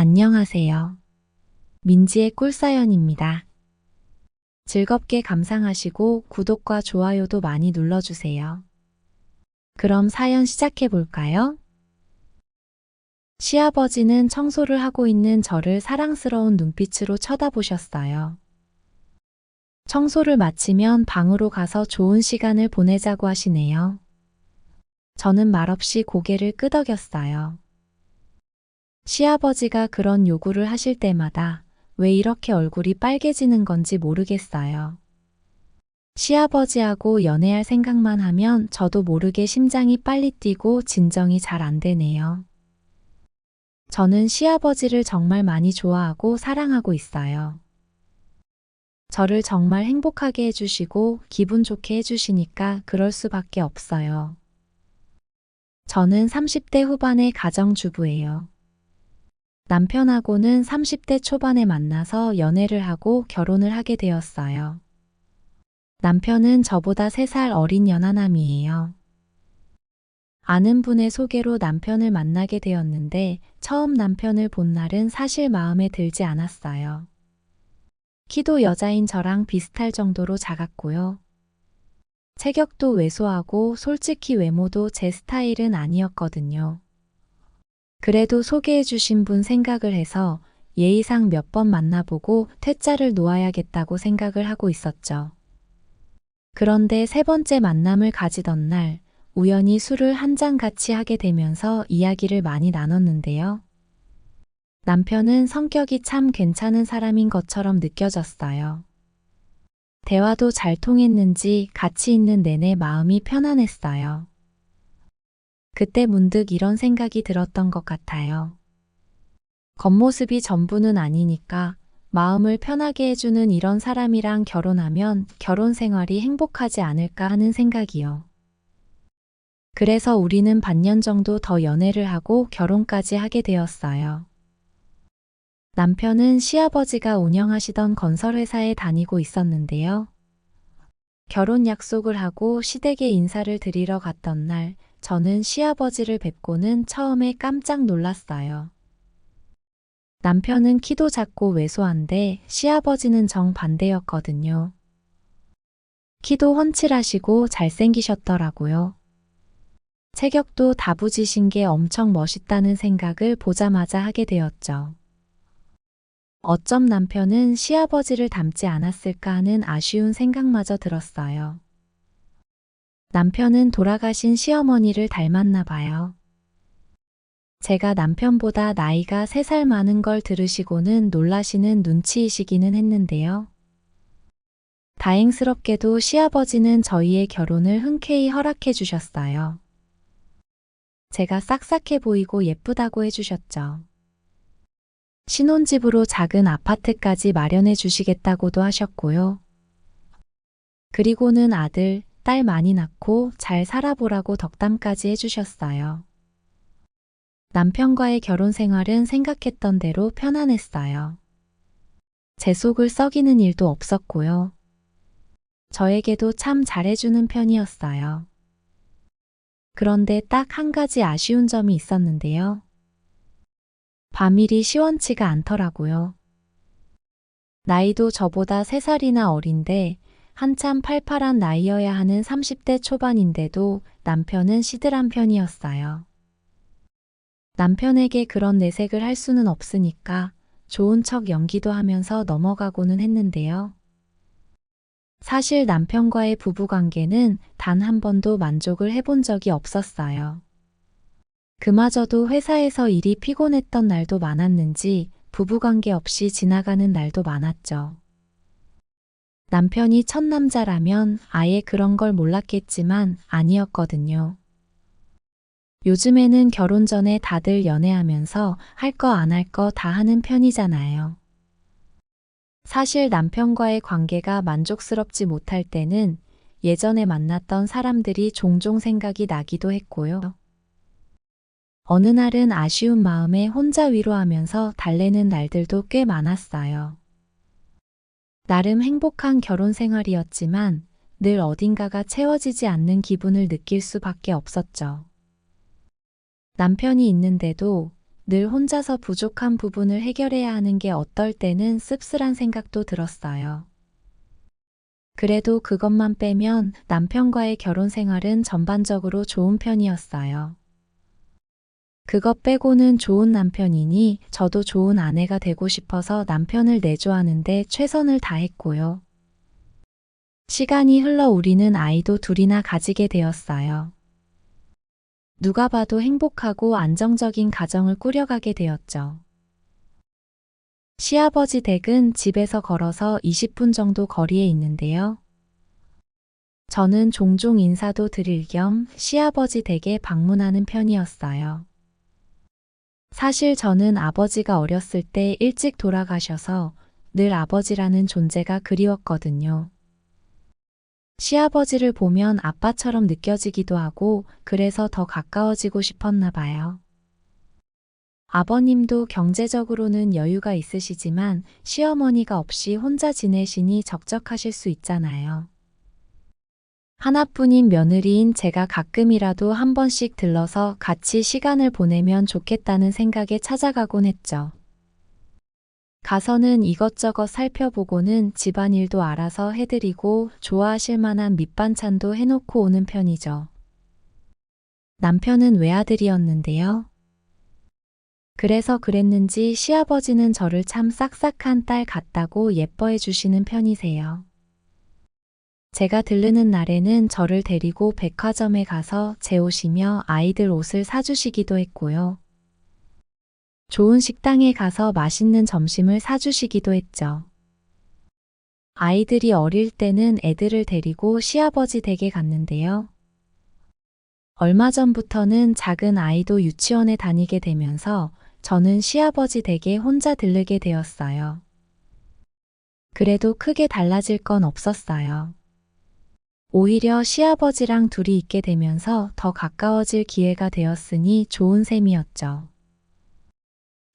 안녕하세요. 민지의 꿀사연입니다. 즐겁게 감상하시고 구독과 좋아요도 많이 눌러주세요. 그럼 사연 시작해 볼까요? 시아버지는 청소를 하고 있는 저를 사랑스러운 눈빛으로 쳐다보셨어요. 청소를 마치면 방으로 가서 좋은 시간을 보내자고 하시네요. 저는 말없이 고개를 끄덕였어요. 시아버지가 그런 요구를 하실 때마다 왜 이렇게 얼굴이 빨개지는 건지 모르겠어요. 시아버지하고 연애할 생각만 하면 저도 모르게 심장이 빨리 뛰고 진정이 잘 안 되네요. 저는 시아버지를 정말 많이 좋아하고 사랑하고 있어요. 저를 정말 행복하게 해주시고 기분 좋게 해주시니까 그럴 수밖에 없어요. 저는 30대 후반의 가정주부예요. 남편하고는 30대 초반에 만나서 연애를 하고 결혼을 하게 되었어요. 남편은 저보다 3살 어린 연하남이에요. 아는 분의 소개로 남편을 만나게 되었는데 처음 남편을 본 날은 사실 마음에 들지 않았어요. 키도 여자인 저랑 비슷할 정도로 작았고요. 체격도 왜소하고 솔직히 외모도 제 스타일은 아니었거든요. 그래도 소개해 주신 분 생각을 해서 예의상 몇 번 만나보고 퇴짜를 놓아야겠다고 생각을 하고 있었죠. 그런데 3번째 만남을 가지던 날 우연히 술을 한 잔 같이 하게 되면서 이야기를 많이 나눴는데요. 남편은 성격이 참 괜찮은 사람인 것처럼 느껴졌어요. 대화도 잘 통했는지 같이 있는 내내 마음이 편안했어요. 그때 문득 이런 생각이 들었던 것 같아요. 겉모습이 전부는 아니니까 마음을 편하게 해주는 이런 사람이랑 결혼하면 결혼 생활이 행복하지 않을까 하는 생각이요. 그래서 우리는 반년 정도 더 연애를 하고 결혼까지 하게 되었어요. 남편은 시아버지가 운영하시던 건설회사에 다니고 있었는데요. 결혼 약속을 하고 시댁에 인사를 드리러 갔던 날 저는 시아버지를 뵙고는 처음에 깜짝 놀랐어요. 남편은 키도 작고 왜소한데 시아버지는 정반대였거든요. 키도 훤칠하시고 잘생기셨더라고요. 체격도 다부지신 게 엄청 멋있다는 생각을 보자마자 하게 되었죠. 어쩜 남편은 시아버지를 닮지 않았을까 하는 아쉬운 생각마저 들었어요. 남편은 돌아가신 시어머니를 닮았나 봐요. 제가 남편보다 나이가 3살 많은 걸 들으시고는 놀라시는 눈치이시기는 했는데요. 다행스럽게도 시아버지는 저희의 결혼을 흔쾌히 허락해 주셨어요. 제가 싹싹해 보이고 예쁘다고 해주셨죠. 신혼집으로 작은 아파트까지 마련해 주시겠다고도 하셨고요. 그리고는 아들, 딸 많이 낳고 잘 살아보라고 덕담까지 해주셨어요. 남편과의 결혼 생활은 생각했던 대로 편안했어요. 제 속을 썩이는 일도 없었고요. 저에게도 참 잘해주는 편이었어요. 그런데 딱 한 가지 아쉬운 점이 있었는데요. 밤일이 시원치가 않더라고요. 나이도 저보다 3살이나 어린데 한참 팔팔한 나이여야 하는 30대 초반인데도 남편은 시들한 편이었어요. 남편에게 그런 내색을 할 수는 없으니까 좋은 척 연기도 하면서 넘어가고는 했는데요. 사실 남편과의 부부관계는 단 한 번도 만족을 해본 적이 없었어요. 그마저도 회사에서 일이 피곤했던 날도 많았는지 부부관계 없이 지나가는 날도 많았죠. 남편이 첫 남자라면 아예 그런 걸 몰랐겠지만 아니었거든요. 요즘에는 결혼 전에 다들 연애하면서 할 거 안 할 거 다 하는 편이잖아요. 사실 남편과의 관계가 만족스럽지 못할 때는 예전에 만났던 사람들이 종종 생각이 나기도 했고요. 어느 날은 아쉬운 마음에 혼자 위로하면서 달래는 날들도 꽤 많았어요. 나름 행복한 결혼 생활이었지만 늘 어딘가가 채워지지 않는 기분을 느낄 수밖에 없었죠. 남편이 있는데도 늘 혼자서 부족한 부분을 해결해야 하는 게 어떨 때는 씁쓸한 생각도 들었어요. 그래도 그것만 빼면 남편과의 결혼 생활은 전반적으로 좋은 편이었어요. 그것 빼고는 좋은 남편이니 저도 좋은 아내가 되고 싶어서 남편을 내조하는데 최선을 다했고요. 시간이 흘러 우리는 아이도 둘이나 가지게 되었어요. 누가 봐도 행복하고 안정적인 가정을 꾸려가게 되었죠. 시아버지 댁은 집에서 걸어서 20분 정도 거리에 있는데요. 저는 종종 인사도 드릴 겸 시아버지 댁에 방문하는 편이었어요. 사실 저는 아버지가 어렸을 때 일찍 돌아가셔서 늘 아버지라는 존재가 그리웠거든요. 시아버지를 보면 아빠처럼 느껴지기도 하고 그래서 더 가까워지고 싶었나 봐요. 아버님도 경제적으로는 여유가 있으시지만 시어머니가 없이 혼자 지내시니 적적하실 수 있잖아요. 하나뿐인 며느리인 제가 가끔이라도 한 번씩 들러서 같이 시간을 보내면 좋겠다는 생각에 찾아가곤 했죠. 가서는 이것저것 살펴보고는 집안일도 알아서 해드리고 좋아하실 만한 밑반찬도 해놓고 오는 편이죠. 남편은 외아들이었는데요. 그래서 그랬는지 시아버지는 저를 참 싹싹한 딸 같다고 예뻐해 주시는 편이세요. 제가 들르는 날에는 저를 데리고 백화점에 가서 제 옷이며 아이들 옷을 사주시기도 했고요. 좋은 식당에 가서 맛있는 점심을 사주시기도 했죠. 아이들이 어릴 때는 애들을 데리고 시아버지 댁에 갔는데요. 얼마 전부터는 작은 아이도 유치원에 다니게 되면서 저는 시아버지 댁에 혼자 들르게 되었어요. 그래도 크게 달라질 건 없었어요. 오히려 시아버지랑 둘이 있게 되면서 더 가까워질 기회가 되었으니 좋은 셈이었죠.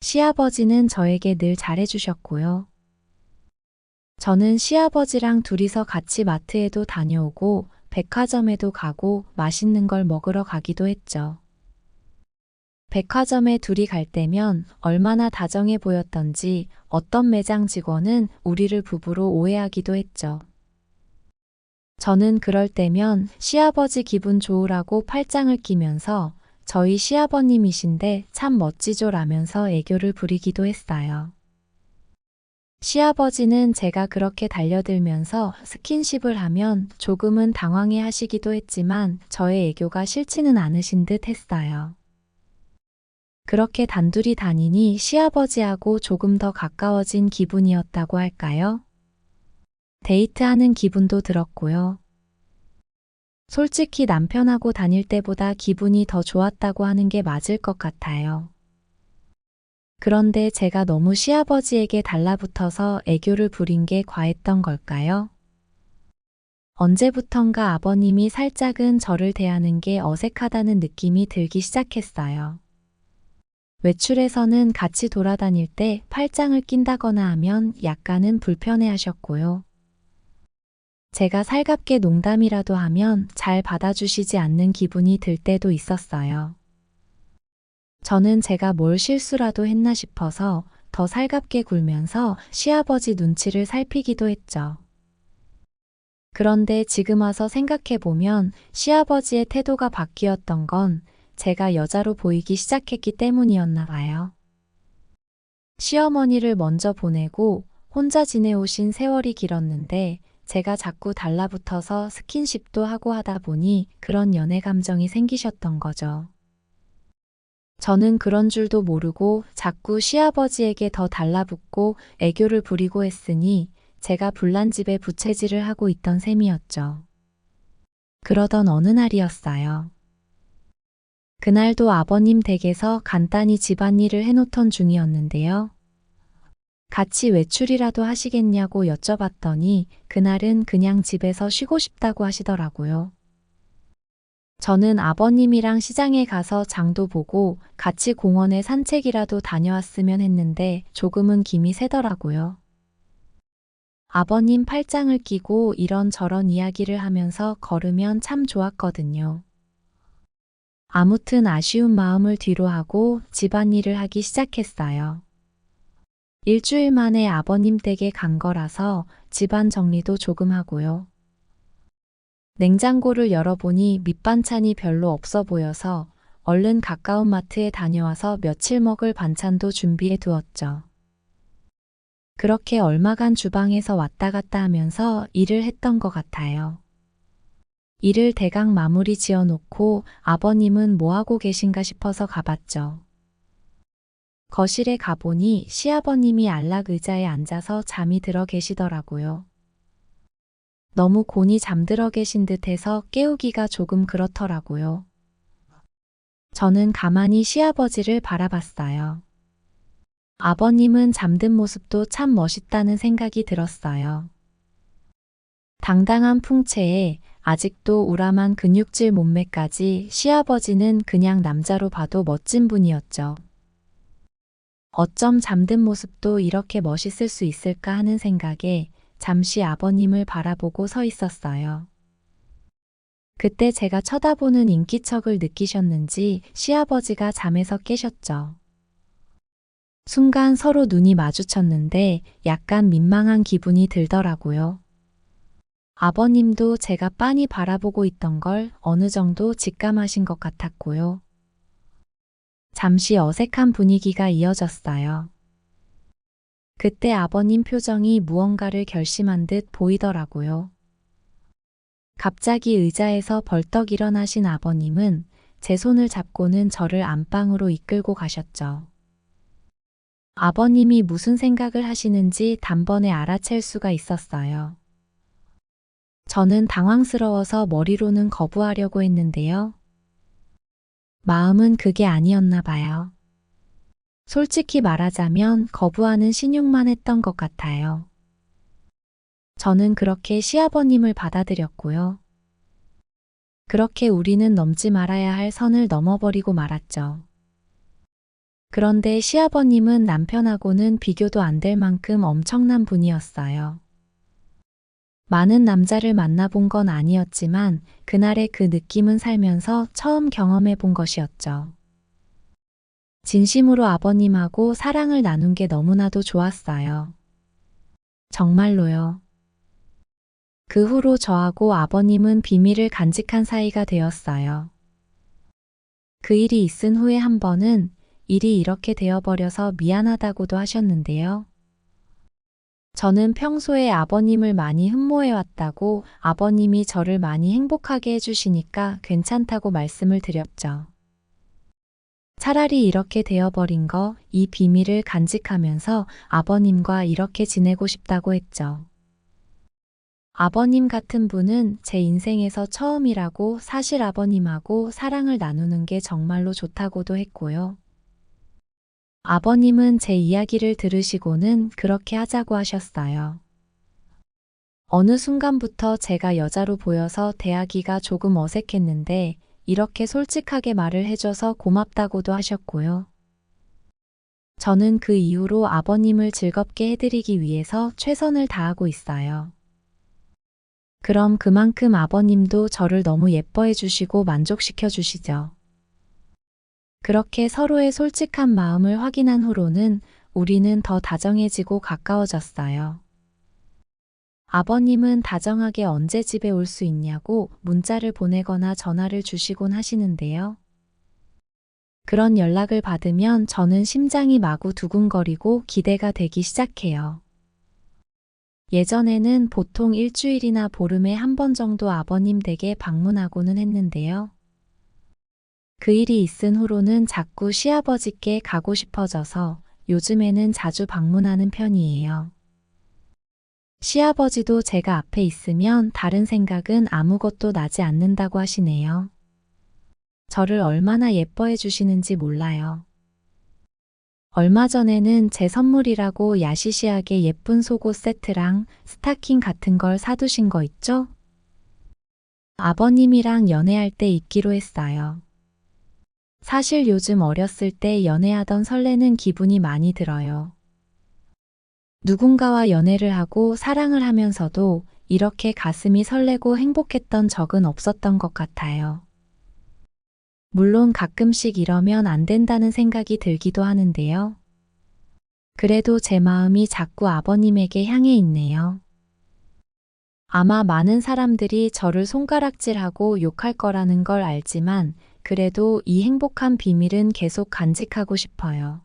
시아버지는 저에게 늘 잘해주셨고요. 저는 시아버지랑 둘이서 같이 마트에도 다녀오고 백화점에도 가고 맛있는 걸 먹으러 가기도 했죠. 백화점에 둘이 갈 때면 얼마나 다정해 보였던지 어떤 매장 직원은 우리를 부부로 오해하기도 했죠. 저는 그럴 때면 시아버지 기분 좋으라고 팔짱을 끼면서 저희 시아버님이신데 참 멋지죠 라면서 애교를 부리기도 했어요. 시아버지는 제가 그렇게 달려들면서 스킨십을 하면 조금은 당황해 하시기도 했지만 저의 애교가 싫지는 않으신 듯 했어요. 그렇게 단둘이 다니니 시아버지하고 조금 더 가까워진 기분이었다고 할까요? 데이트하는 기분도 들었고요. 솔직히 남편하고 다닐 때보다 기분이 더 좋았다고 하는 게 맞을 것 같아요. 그런데 제가 너무 시아버지에게 달라붙어서 애교를 부린 게 과했던 걸까요? 언제부턴가 아버님이 살짝은 저를 대하는 게 어색하다는 느낌이 들기 시작했어요. 외출해서는 같이 돌아다닐 때 팔짱을 낀다거나 하면 약간은 불편해 하셨고요. 제가 살갑게 농담이라도 하면 잘 받아주시지 않는 기분이 들 때도 있었어요. 저는 제가 뭘 실수라도 했나 싶어서 더 살갑게 굴면서 시아버지 눈치를 살피기도 했죠. 그런데 지금 와서 생각해보면 시아버지의 태도가 바뀌었던 건 제가 여자로 보이기 시작했기 때문이었나 봐요. 시어머니를 먼저 보내고 혼자 지내오신 세월이 길었는데 제가 자꾸 달라붙어서 스킨십도 하고 하다 보니 그런 연애 감정이 생기셨던 거죠. 저는 그런 줄도 모르고 자꾸 시아버지에게 더 달라붙고 애교를 부리고 했으니 제가 불난 집에 부채질을 하고 있던 셈이었죠. 그러던 어느 날이었어요. 그날도 아버님 댁에서 간단히 집안일을 해놓던 중이었는데요. 같이 외출이라도 하시겠냐고 여쭤봤더니 그날은 그냥 집에서 쉬고 싶다고 하시더라고요. 저는 아버님이랑 시장에 가서 장도 보고 같이 공원에 산책이라도 다녀왔으면 했는데 조금은 김이 새더라고요. 아버님 팔짱을 끼고 이런저런 이야기를 하면서 걸으면 참 좋았거든요. 아무튼 아쉬운 마음을 뒤로하고 집안일을 하기 시작했어요. 일주일 만에 아버님 댁에 간 거라서 집안 정리도 조금 하고요. 냉장고를 열어보니 밑반찬이 별로 없어 보여서 얼른 가까운 마트에 다녀와서 며칠 먹을 반찬도 준비해 두었죠. 그렇게 얼마간 주방에서 왔다 갔다 하면서 일을 했던 것 같아요. 일을 대강 마무리 지어 놓고 아버님은 뭐하고 계신가 싶어서 가봤죠. 거실에 가보니 시아버님이 안락 의자에 앉아서 잠이 들어 계시더라고요. 너무 곤히 잠들어 계신 듯해서 깨우기가 조금 그렇더라고요. 저는 가만히 시아버지를 바라봤어요. 아버님은 잠든 모습도 참 멋있다는 생각이 들었어요. 당당한 풍채에 아직도 우람한 근육질 몸매까지 시아버지는 그냥 남자로 봐도 멋진 분이었죠. 어쩜 잠든 모습도 이렇게 멋있을 수 있을까 하는 생각에 잠시 아버님을 바라보고 서 있었어요. 그때 제가 쳐다보는 인기척을 느끼셨는지 시아버지가 잠에서 깨셨죠. 순간 서로 눈이 마주쳤는데 약간 민망한 기분이 들더라고요. 아버님도 제가 빤히 바라보고 있던 걸 어느 정도 직감하신 것 같았고요. 잠시 어색한 분위기가 이어졌어요. 그때 아버님 표정이 무언가를 결심한 듯 보이더라고요. 갑자기 의자에서 벌떡 일어나신 아버님은 제 손을 잡고는 저를 안방으로 이끌고 가셨죠. 아버님이 무슨 생각을 하시는지 단번에 알아챌 수가 있었어요. 저는 당황스러워서 머리로는 거부하려고 했는데요. 마음은 그게 아니었나 봐요. 솔직히 말하자면 거부하는 신용만 했던 것 같아요. 저는 그렇게 시아버님을 받아들였고요. 그렇게 우리는 넘지 말아야 할 선을 넘어버리고 말았죠. 그런데 시아버님은 남편하고는 비교도 안 될 만큼 엄청난 분이었어요. 많은 남자를 만나본 건 아니었지만 그날의 그 느낌은 살면서 처음 경험해 본 것이었죠. 진심으로 아버님하고 사랑을 나눈 게 너무나도 좋았어요. 정말로요. 그 후로 저하고 아버님은 비밀을 간직한 사이가 되었어요. 그 일이 있은 후에 한 번은 일이 이렇게 되어버려서 미안하다고도 하셨는데요. 저는 평소에 아버님을 많이 흠모해왔다고 아버님이 저를 많이 행복하게 해주시니까 괜찮다고 말씀을 드렸죠. 차라리 이렇게 되어버린 거, 이 비밀을 간직하면서 아버님과 이렇게 지내고 싶다고 했죠. 아버님 같은 분은 제 인생에서 처음이라고 사실 아버님하고 사랑을 나누는 게 정말로 좋다고도 했고요. 아버님은 제 이야기를 들으시고는 그렇게 하자고 하셨어요. 어느 순간부터 제가 여자로 보여서 대하기가 조금 어색했는데 이렇게 솔직하게 말을 해줘서 고맙다고도 하셨고요. 저는 그 이후로 아버님을 즐겁게 해드리기 위해서 최선을 다하고 있어요. 그럼 그만큼 아버님도 저를 너무 예뻐해 주시고 만족시켜 주시죠. 그렇게 서로의 솔직한 마음을 확인한 후로는 우리는 더 다정해지고 가까워졌어요. 아버님은 다정하게 언제 집에 올 수 있냐고 문자를 보내거나 전화를 주시곤 하시는데요. 그런 연락을 받으면 저는 심장이 마구 두근거리고 기대가 되기 시작해요. 예전에는 보통 일주일이나 보름에 한 번 정도 아버님 댁에 방문하고는 했는데요. 그 일이 있은 후로는 자꾸 시아버지께 가고 싶어져서 요즘에는 자주 방문하는 편이에요. 시아버지도 제가 앞에 있으면 다른 생각은 아무것도 나지 않는다고 하시네요. 저를 얼마나 예뻐해 주시는지 몰라요. 얼마 전에는 제 선물이라고 야시시하게 예쁜 속옷 세트랑 스타킹 같은 걸 사두신 거 있죠? 아버님이랑 연애할 때 입기로 했어요. 사실 요즘 어렸을 때 연애하던 설레는 기분이 많이 들어요. 누군가와 연애를 하고 사랑을 하면서도 이렇게 가슴이 설레고 행복했던 적은 없었던 것 같아요. 물론 가끔씩 이러면 안 된다는 생각이 들기도 하는데요. 그래도 제 마음이 자꾸 아버님에게 향해 있네요. 아마 많은 사람들이 저를 손가락질하고 욕할 거라는 걸 알지만 그래도 이 행복한 비밀은 계속 간직하고 싶어요.